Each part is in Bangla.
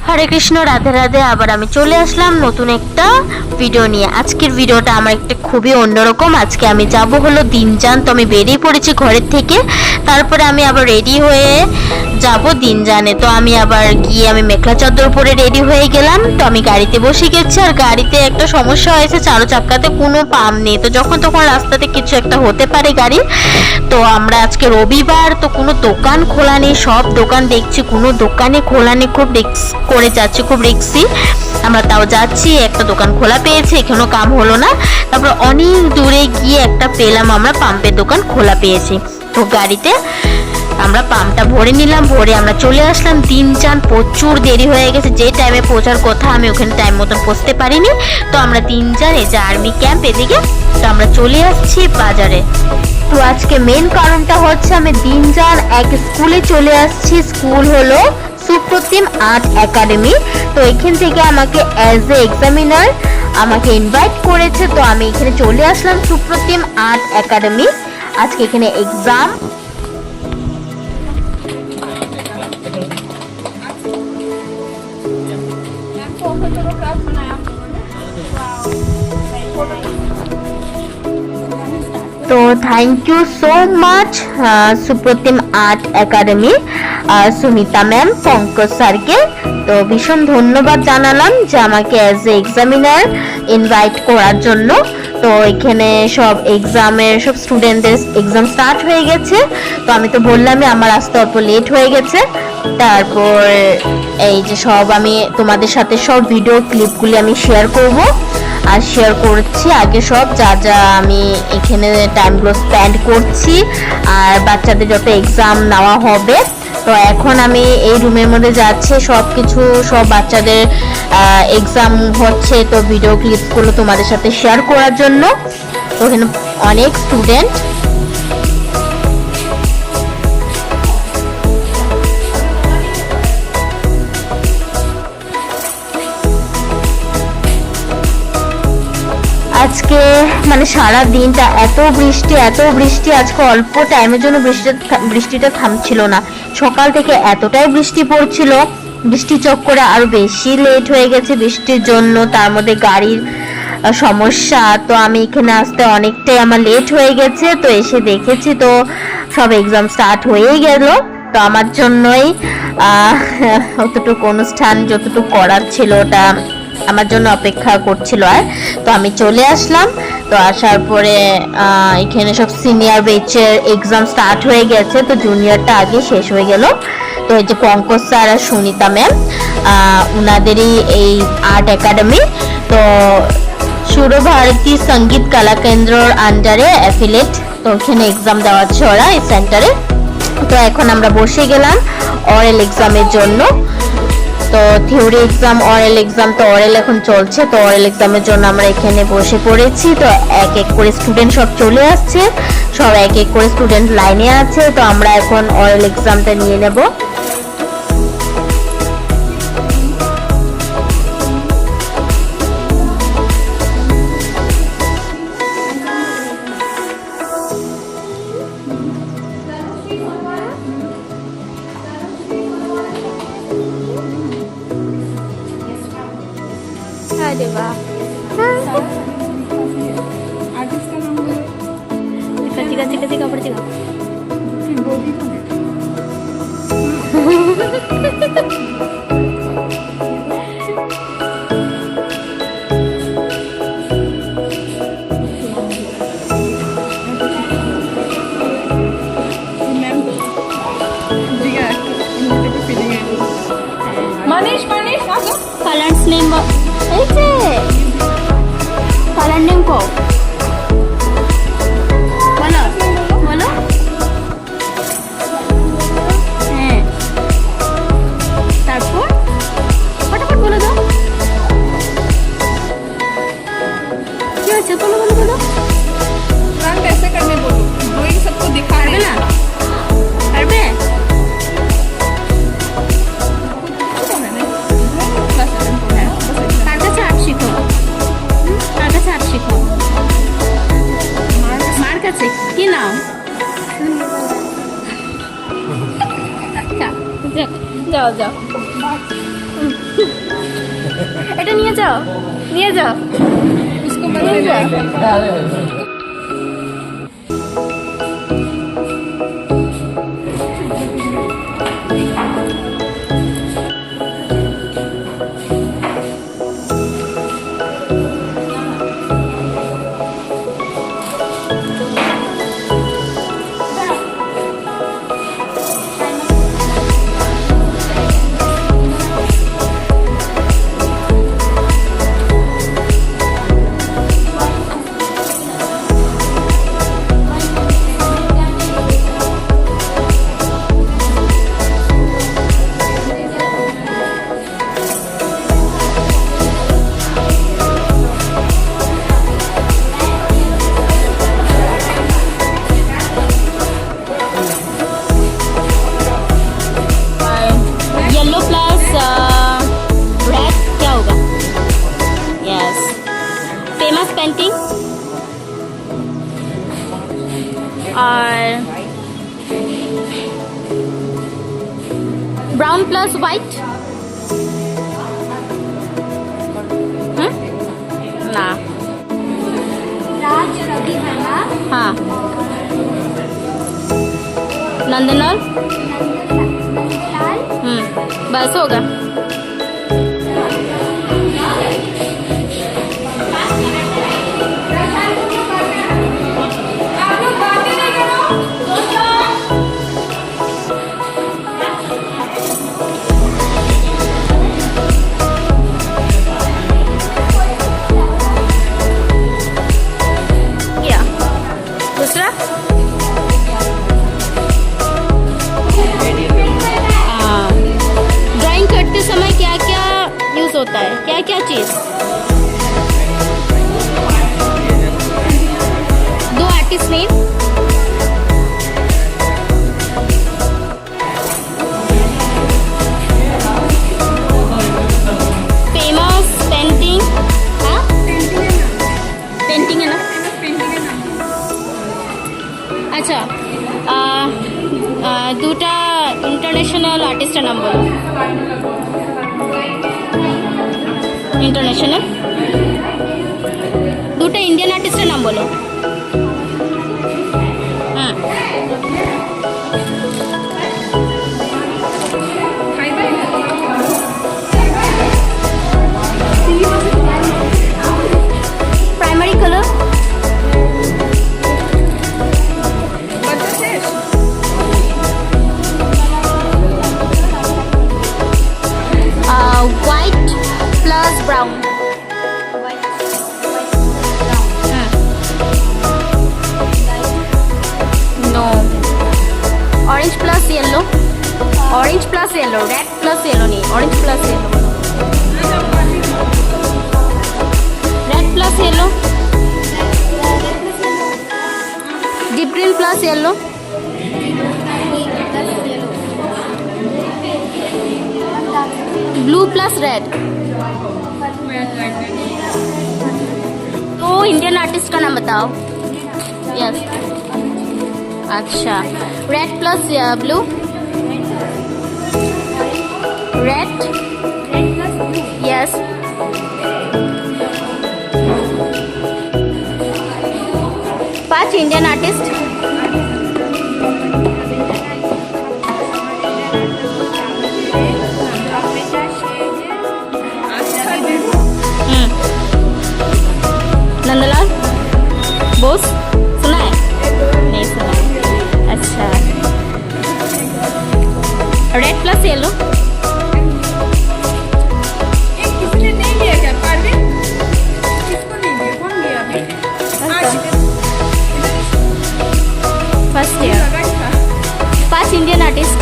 হরে কৃষ্ণ, রাধে রাধে। আবার আমি চলে আসলাম নতুন একটা ভিডিও নিয়ে। আজকের ভিডিওটা আমার একটা খুবই অন্যরকম। আজকে আমি যাব হলো দিনজান। তো আমি বেরিয়ে পড়েছি ঘরের থেকে, তারপরে আমি আবার রেডি হয়ে যাব দিনজানে। তো আমি আবার গিয়ে আমি মেখলা চাদর পরে রেডি হয়ে গেলাম। তো আমি গাড়িতে বসে গেছি, আর গাড়িতে একটা সমস্যা হয়েছে, চারো চাক্কাতে কোনো পাম্প নেই। তো যখন তখন রাস্তাতে কিছু একটা হতে পারে গাড়ি। তো আমরা আজকে রবিবার, তো কোনো দোকান খোলা নেই, সব দোকান দেখছি কোনো দোকানে খোলা নেই। খুব রিস্ক করে যাচ্ছি, খুব রিস্কি। আমরা তাও যাচ্ছি, একটা দোকান খোলা পেয়েছি, এখানেও কাম হলো না। তারপর অনেক দূরে গিয়ে একটা পেলাম, আমরা পাম্পের দোকান খোলা পেয়েছি। তো গাড়িতে আমরা পাম্পটা ভরে নিলাম, ভরে আমরা চলে আসলাম দিনজান। প্রচুর দেরি হয়ে গেছে, যে টাইমে পৌঁছার কথা আমি ওখানে টাইম মতন পৌঁছতে পারিনি। তো আমরা দিনজান, এই যে আর্মি ক্যাম্প এদিকে, তো আমরা চলে আসছি বাজারে। তো আজকে মেন কারণটা হচ্ছে আমি দিনজান এক স্কুলে চলে আসছি। স্কুল হলো সুপ্রতিম আর্ট একাডেমি। তো এখান থেকে আমাকে অ্যাজ এ এক্সামিনার আমাকে ইনভাইট করেছে। তো আমি এখানে চলে আসলাম সুপ্রতিম আর্ট একাডেমি। আজকে এখানে এক্সাম। তো thank you so much Supratim art academy, Sumita ma'am, Pankaj স্যারকে। তো ভীষণ ধন্যবাদ জানালাম যে আমাকে অ্যাজ এ এক্সামিনার ইনভাইট করার জন্য। তো এখানে সব এক্সামের সব স্টুডেন্টদের এক্সাম স্টার্ট হয়ে গেছে। তো আমি তো বললামই আমার আসতে অল্প লেট হয়ে গেছে। তারপর এই যে সব আমি তোমাদের সাথে সব ভিডিও ক্লিপগুলি আমি শেয়ার করব আর শেয়ার করছি। আগে সব যা যা আমি এখানে টাইমগুলো স্পেন্ড করছি আর বাচ্চাদের যত এক্সাম নেওয়া হবে। তো এখন আমি এই রুমের মধ্যে যাচ্ছি, সব কিছু সব বাচ্চাদের এক্সাম হচ্ছে, তো ভিডিও ক্লিপগুলো তোমাদের সাথে শেয়ার করার জন্য। তো এখানে অনেক স্টুডেন্ট। আজকে মানে সারা দিনটা এত বৃষ্টি, আজকে অল্প টাইমের জন্য বৃষ্টিটা থামছিল না। সকাল থেকে এতটাই বৃষ্টি পড়ছিল, বৃষ্টি চক্করে আরো বেশি লেট হয়ে গেছে বৃষ্টির জন্য। তার মধ্যে গাড়ির সমস্যা, তো আমি এখানে আসতে অনেকটাই আমার লেট হয়ে গেছে। তো এসে দেখেছি তো সব এক্সাম স্টার্ট হয়েই গেল। তো আমার জন্যই অতটুকু অনুষ্ঠান যতটুকু করার ছিল ওটা আমার জন্য অপেক্ষা করছিল। আর তো আমি চলে আসলাম। তো আসার পরে এখানে সব সিনিয়র ব্যাচের এক্সাম স্টার্ট হয়ে গেছে, তো জুনিয়রটা আগে শেষ হয়ে গেল। তো এই যে পঙ্কজ স্যার আর সুনিতা ম্যাম, উনাদেরই এই আর্ট একাডেমি। তো সুরভারতী সঙ্গীত কলা কেন্দ্রর আন্ডারে অ্যাফিলেট। তো ওখানে এক্সাম দেওয়াচ্ছে ওরা এই সেন্টারে। তো এখন আমরা বসে গেলাম অরেল এক্সামের জন্য। তো থিওরি এক্সাম, অরেল এক্সাম, তো অরেল এখন চলছে। তো অরেল এক্সামের জন্য আমরা এখানে বসে পড়েছি। তো এক এক করে স্টুডেন্ট সব চলে আসছে, সব এক এক করে স্টুডেন্ট লাইনে আছে। তো আমরা এখন অরেল এক্সামটা নিয়ে নেব। अरे वाह, चिका चिका चिका पर चिका। मनीष मनीष कलर्स नेम ऐसे कलर नेम को बोलो बोलो। হ্যাঁ, তারপর ফটাফট বলে দাও কি হচ্ছে। বলো বলো বলো। रंग कैसे करने बोलो, ड्राइंग सबको दिखा পারবে रहे না? हैं। পারবে? কার কাছে আর্ট শিখো? কার কাছে আর্ট শিখো? মার কাছে। কি নাম? যাও যাও। এটা নিয়ে যাও, নিয়ে যাও। उसको बदले ले येलो प्लस रेड क्या होगा? Yes, famous painting. और ब्राउन प्लस वाइट। ना, राज रवि वर्मा, हाँ, नंदनलाल। लाल, बस होगा। क्या दूसरा? ड्राइंग करते समय क्या क्या यूज होता है, क्या क्या चीज? दो आर्टिस्ट नेम। Famous painting. हाँ, पेंटिंग है ना। अच्छा, দুটা ইন্টারন্যাশনাল আর্টিস্টের নাম বলো। ইন্টারন্যাশনাল। দুটা ইন্ডিয়ান আর্টিস্টের নাম বলো। হ্যাঁ, प्राइमरी कलर। बच्चा शेष white plus brown। No, orange plus yellow। orange plus yellow, red plus yellow नहीं, orange plus yellow बोलो। red plus yellow, deep green plus yellow, blue plus red। तो इंडियन आर्टिस्ट का नाम बताओ। यस, अच्छा, red plus blue. Red, yes. पांच इंडियन आर्टिस्ट। नंदलाल बोस, सुना है? नहीं सुना है। अच्छा, रेड प्लस येलो। एक किसी ने नहीं लिया क्या परवीन? किसको नहीं लिया? कौन लिया अभी? First year. लगा ही था। 5 Indian artist.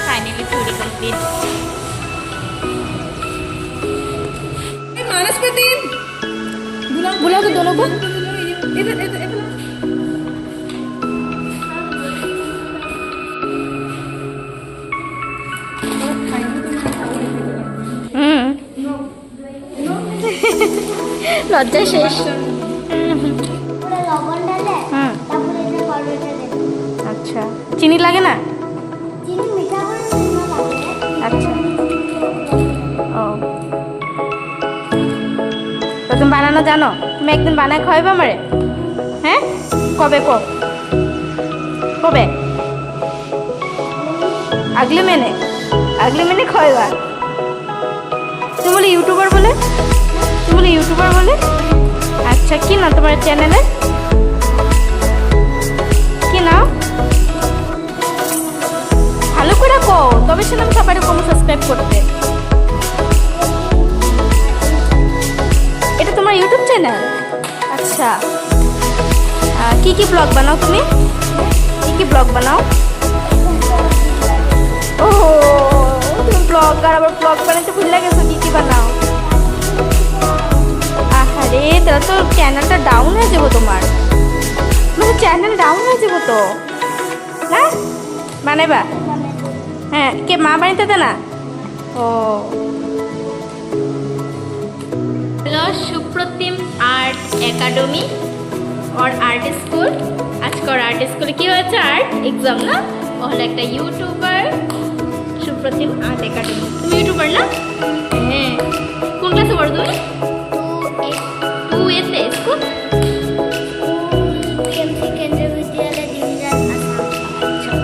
Finally theory complete. Manasapratim बुलाओ तो दोनों को। इधर इधर इधर লজ্জা শেষ। লবণ ঢালে হুম, তারপরে এটা পাউডারটা দেবে। আচ্ছা, চিনি লাগে না? চিনি মিঠা করে চিনি লাগে। আচ্ছা, ও, তো তুমি বানানো জানো? তুমি একদিন বানায় খাওয়াবে আমারে? হ্যাঁ, কবে কবে? আগলে মেনে খাওয়াইবা? তুমি বলে ইউটিউবার বলে? আচ্ছা, কি না তোমার চ্যানেলে? কি নাও? ভালো করে কও, তবে সে আমি সবাই কম সাবস্ক্রাইব করতে। এটা তোমার ইউটিউব চ্যানেল? আচ্ছা, কি ব্লগ বানাও তুমি? কি ব্লগ বানাও? ও, তুমি ব্লগার, আবার ব্লগ বানাতে ভুলে গেছো? কি বানাও? আহারে, তাহলে তো চ্যানেলটা ডাউন হয়ে যাবো তোমার। চ্যানেল ডাউন হয়ে যাবো তো না? বানাইবা? হ্যাঁ, কে মা বানাইতে দে না? ও, হ্যালো সুপ্রতিম আর্ট একাডেমি और आर्ट स्कूल। আজকের আর্ট স্কুলে কি হয়েছে? আর্ট এক্সাম না? ও হলো একটা ইউটিউবার, সুপ্রতিম আর্ট একাডেমি। তুমি ইউটিউবার না? হ্যাঁ। কোন ক্লাসে পড়ো তুমি? 2A তে স্কুল? PMC কেন্দ্রীয় বিদ্যালয় ডিভিশন আসাম।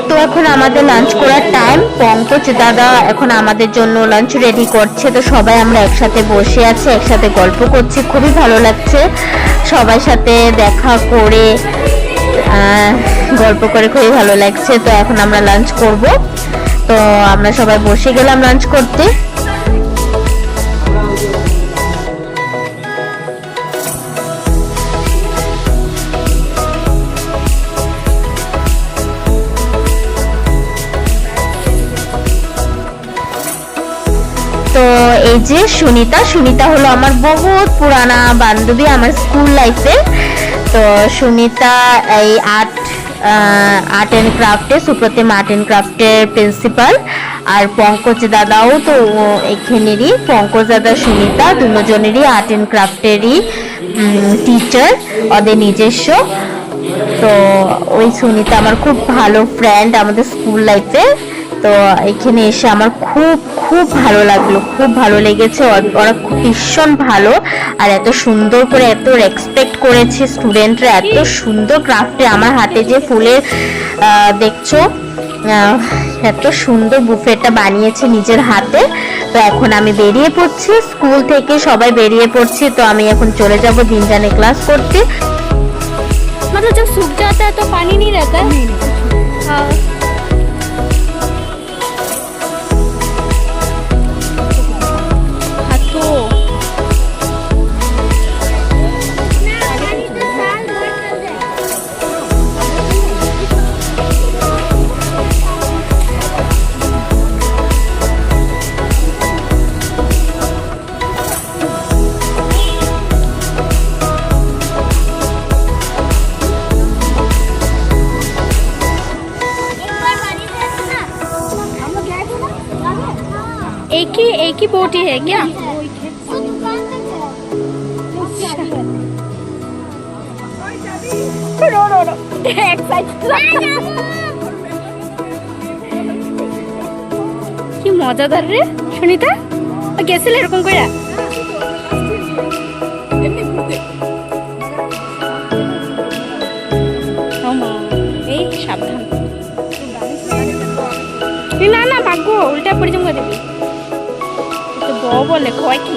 তো এখন আমাদের লাঞ্চ করার টাইম। পঙ্কজ দাদা এখন আমাদের জন্য লাঞ্চ রেডি করছে। তো সবাই আমরা একসাথে বসে আছি, একসাথে গল্প করছি, খুবই ভালো লাগছে সবার সাথে দেখা করে, গল্প করে খুবই ভালো লাগছে। তো এখন আমরা লাঞ্চ করব। তো আমরা সবাই বসে গেলাম লাঞ্চ করতে। তো এই যে সুনিতা হলো আমার বহুত পুরানা বান্ধবী আমার স্কুল লাইফে। তো সুনিতা এই আর্ট অ্যান্ড ক্রাফটে, সুপ্রতিম আর্ট অ্যান্ড ক্রাফটের প্রিন্সিপাল। আর পঙ্কজ দাদাও তো এখানেরই, পঙ্কজ দাদা সুনিতা দুজনেরই আর্ট অ্যান্ড ক্রাফটেরই টিচার, ওদের নিজস্ব। তো ওই সুনিতা আমার খুব ভালো ফ্রেন্ড আমাদের স্কুল লাইফে। তো এখানে এসে আমার খুব খুব ভালো লাগলো, খুব ভালো লেগেছে। ওরা খুব ভীষণ ভালো, আর এত সুন্দর করে এত রেসপেক্ট করেছে স্টুডেন্টরা, এত সুন্দর ক্রাফটে। আমার হাতে যে ফুলের দেখছো, এত সুন্দর বুফেটা বানিয়েছে নিজের হাতে। তো এখন আমি বেরিয়ে পড়ছি, স্কুল থেকে সবাই বেরিয়ে পড়ছি। তো আমি এখন চলে যাব দিনজানে ক্লাস করতে। मतलब जब सूख जाता है तो पानी नहीं रहता है? हाँ। एक ही बोटी है क्या? नो কি মজাদার রে সুনিতা, গেছিল এরকম কইরা? এই সাবধান, না না ভাগ্য উল্টা পরিচম করে দিবি। বলে কয় কি?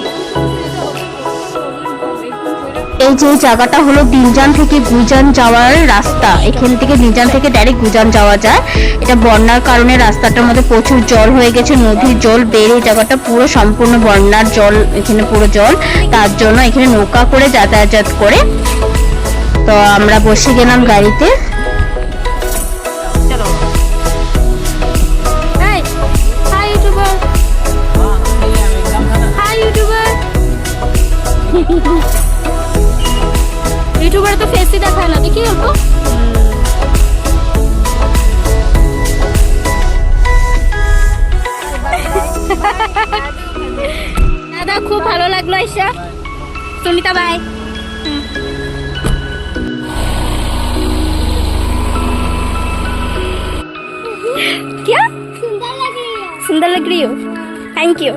এই যে জায়গাটা হলো দিনজান থেকে গুইজান যাওয়ার রাস্তা। এখান থেকে দিনজান থেকে ডাইরেক্ট গুইজান যাওয়া যায়। এটা বন্যার কারণে রাস্তাটার মধ্যে প্রচুর জল হয়ে গেছে, নদীর জল বেড়ে এই জায়গাটা পুরো সম্পূর্ণ বন্যার জল, এখানে পুরো জল। তার জন্য এখানে নৌকা করে যাতায়াত করে। তো আমরা বসে গেলাম গাড়িতে। यूट्यूबर तो फेस ही देखा है ना, देखिए उनको। খুব ভালো লাগলো আইসা। সুমিতা বাই। क्या सुंदर लग रही हो thank you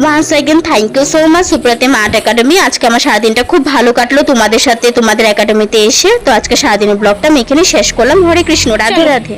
once again thank you so much Supratim art academy. আজকে আমার সারাদিনটা খুব ভালো কাটলো তোমাদের সাথে তোমাদের একাডেমিতে এসে। তো আজকে সারাদিনের ব্লগটা আমি এখানে শেষ করলাম। হরে কৃষ্ণ, রাধে চলো। রাধে।